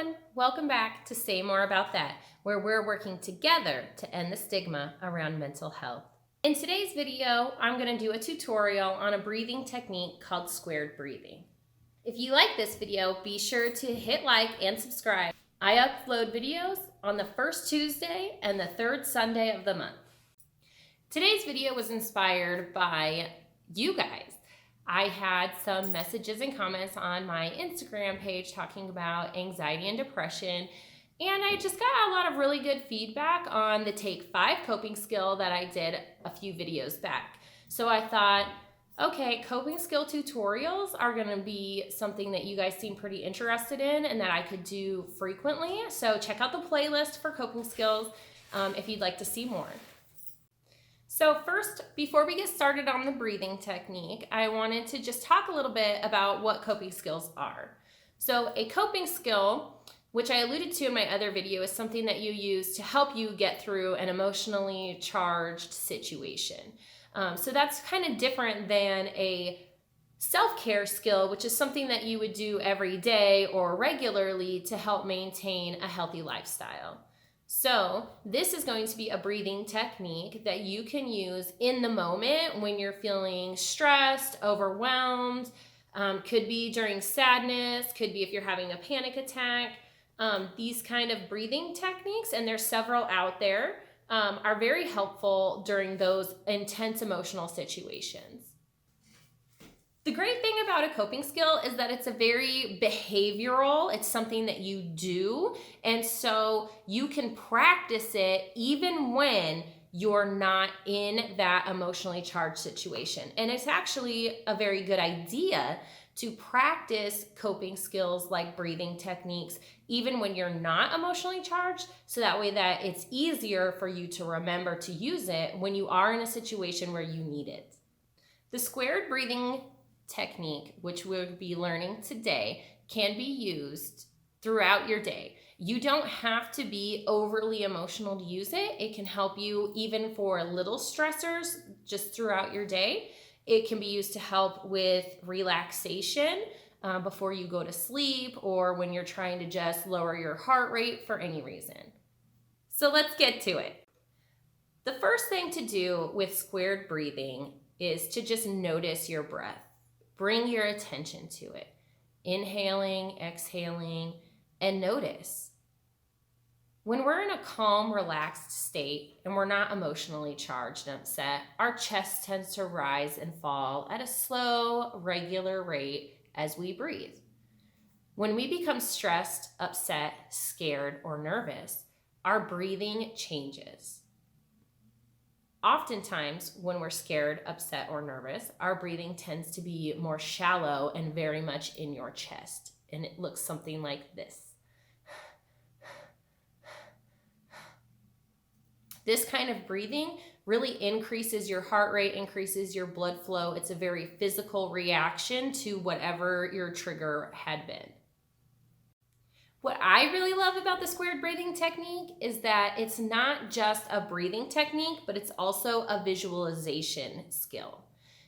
everyone, welcome back to Say More About That, where we're working together to end the stigma around mental health. In today's video, I'm going to do a tutorial on a breathing technique called squared breathing. If you like this video, be sure to hit like and subscribe. I upload videos on the first Tuesday and the third Sunday of the month. Today's video was inspired by you guys. I had some messages and comments on my Instagram page talking about anxiety and depression, and I just got a lot of really good feedback on the Take 5 coping skill that I did a few videos back. So I thought, okay, coping skill tutorials are going to be something that you guys seem pretty interested in and that I could do frequently. So check out the playlist for coping skills if you'd like to see more. So first, before we get started on the breathing technique, I wanted to just talk a little bit about what coping skills are. So a coping skill, which I alluded to in my other video, is something that you use to help you get through an emotionally charged situation. So that's kind of different than a self-care skill, which is something that you would do every day or regularly to help maintain a healthy lifestyle. So this is going to be a breathing technique that you can use in the moment when you're feeling stressed, overwhelmed, could be during sadness, could be if you're having a panic attack. These kind of breathing techniques, and there's several out there, are very helpful during those intense emotional situations. The great thing about a coping skill is that it's a very behavioral, it's something that you do, and so you can practice it even when you're not in that emotionally charged situation. And it's actually a very good idea to practice coping skills like breathing techniques even when you're not emotionally charged, so that way that it's easier for you to remember to use it when you are in a situation where you need it. The squared breathing technique, which we'll be learning today, can be used throughout your day. You don't have to be overly emotional to use it. It can help you even for little stressors just throughout your day. It can be used to help with relaxation before you go to sleep or when you're trying to just lower your heart rate for any reason. So let's get to it. The first thing to do with squared breathing is to just notice your breath. Bring your attention to it. Inhaling, exhaling, and notice. When we're in a calm, relaxed state and we're not emotionally charged and upset, our chest tends to rise and fall at a slow, regular rate as we breathe. When we become stressed, upset, scared, or nervous, our breathing changes. Oftentimes, when we're scared, upset, or nervous, our breathing tends to be more shallow and very much in your chest, and it looks something like this. This kind of breathing really increases your heart rate, increases your blood flow. It's a very physical reaction to whatever your trigger had been. What I really love about the squared breathing technique is that it's not just a breathing technique, but it's also a visualization skill.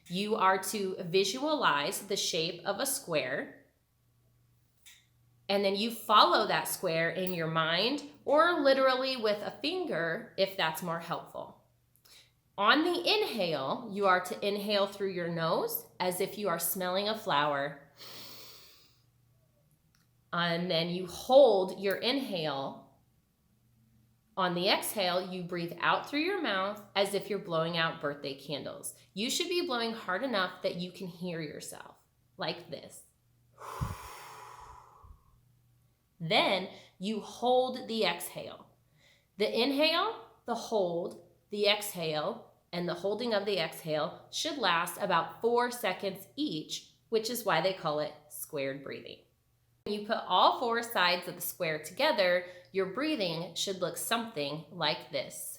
You are to visualize the shape of a square, and then you follow that square in your mind or literally with a finger if that's more helpful. On the inhale, you are to inhale through your nose as if you are smelling a flower. And then you hold your inhale. On the exhale, you breathe out through your mouth as if you're blowing out birthday candles. You should be blowing hard enough that you can hear yourself, like this. Then you hold the exhale. The inhale, the hold, the exhale, and the holding of the exhale should last about 4 seconds each, which is why they call it squared breathing. When you put all 4 sides of the square together, your breathing should look something like this.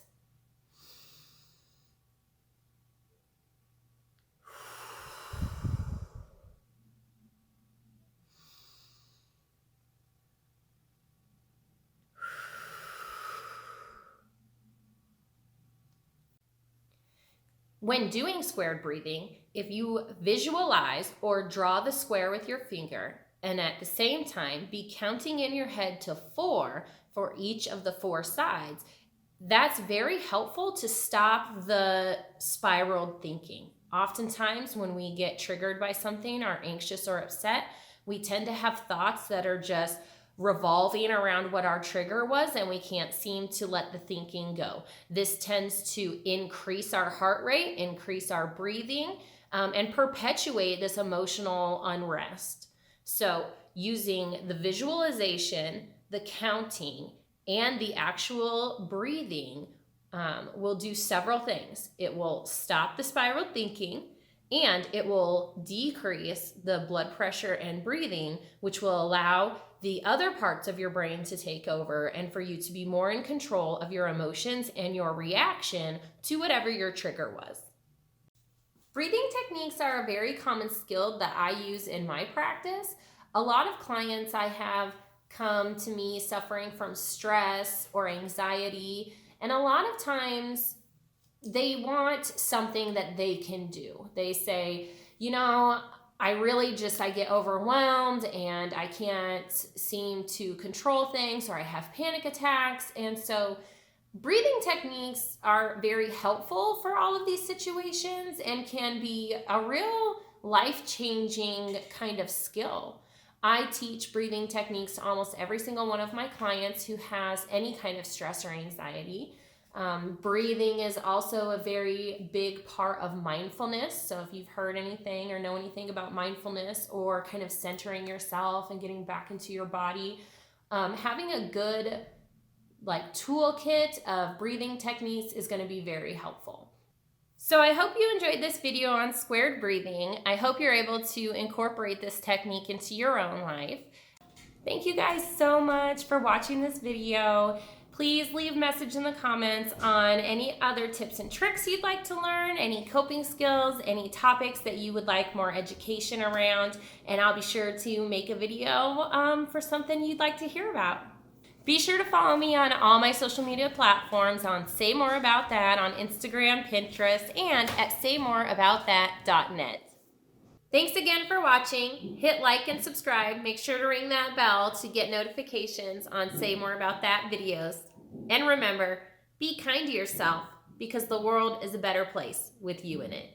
When doing squared breathing, if you visualize or draw the square with your finger, and at the same time be counting in your head to 4 for each of the 4 sides, that's very helpful to stop the spiraled thinking. Oftentimes when we get triggered by something, or anxious or upset, we tend to have thoughts that are just revolving around what our trigger was, and we can't seem to let the thinking go. This tends to increase our heart rate, increase our breathing, and perpetuate this emotional unrest. So using the visualization, the counting, and the actual breathing will do several things. It will stop the spiral thinking, and it will decrease the blood pressure and breathing, which will allow the other parts of your brain to take over and for you to be more in control of your emotions and your reaction to whatever your trigger was. Breathing techniques are a very common skill that I use in my practice. A lot of clients I have come to me suffering from stress or anxiety, and a lot of times they want something that they can do. They say, I get overwhelmed and I can't seem to control things, or I have panic attacks. And so breathing techniques are very helpful for all of these situations and can be a real life-changing kind of skill. I teach breathing techniques to almost every single one of my clients who has any kind of stress or anxiety. Breathing is also a very big part of mindfulness. So if you've heard anything or know anything about mindfulness or kind of centering yourself and getting back into your body, having a good toolkit of breathing techniques is going to be very helpful. So I hope you enjoyed this video on squared breathing. I hope you're able to incorporate this technique into your own life. Thank you guys so much for watching this video. Please leave a message in the comments on any other tips and tricks you'd like to learn, any coping skills, any topics that you would like more education around, and I'll be sure to make a video for something you'd like to hear about. Be sure to follow me on all my social media platforms on Say More About That on Instagram, Pinterest, and at saymoreaboutthat.net. Thanks again for watching. Hit like and subscribe. Make sure to ring that bell to get notifications on Say More About That videos. And remember, be kind to yourself, because the world is a better place with you in it.